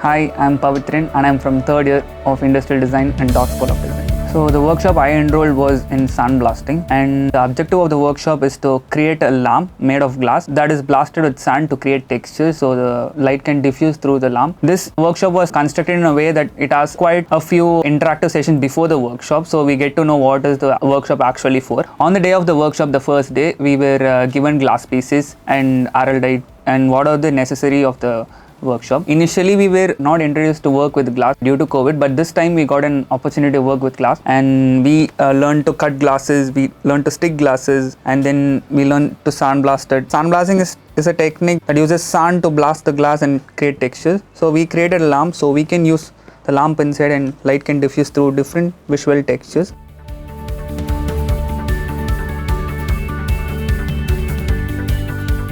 Hi, I'm Pavitrin and I'm from third year of Industrial Design and DOT School of Design. So the workshop I enrolled was in sandblasting, and the objective of the workshop is to create a lamp made of glass that is blasted with sand to create textures so the light can diffuse through the lamp. This workshop was constructed in a way that it has quite a few interactive sessions before the workshop, so we get to know what is the workshop actually for. On the day of the workshop, the first day, we were given glass pieces and araldite and what are the necessary of the workshop. Initially, we were not introduced to work with glass due to COVID, but this time we got an opportunity to work with glass, and we learned to cut glasses, we learned to stick glasses, and then we learned to sandblast it. Sandblasting is a technique that uses sand to blast the glass and create textures. So we created a lamp so we can use the lamp inside and light can diffuse through different visual textures.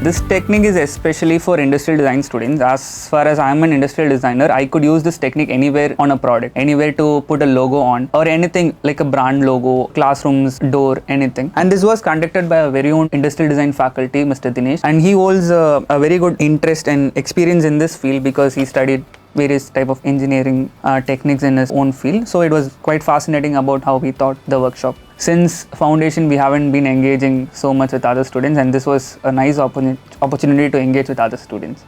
This technique is especially for industrial design students. As far as I am an industrial designer, I could use this technique anywhere on a product, anywhere to put a logo on or anything like a brand logo, classrooms, door, anything. And this was conducted by a very own industrial design faculty, Mr. Dinesh, and he holds a very good interest and experience in this field because he studied various type of engineering techniques in his own field. So it was quite fascinating about how we taught the workshop. Since foundation, we haven't been engaging so much with other students, and this was a nice opportunity to engage with other students.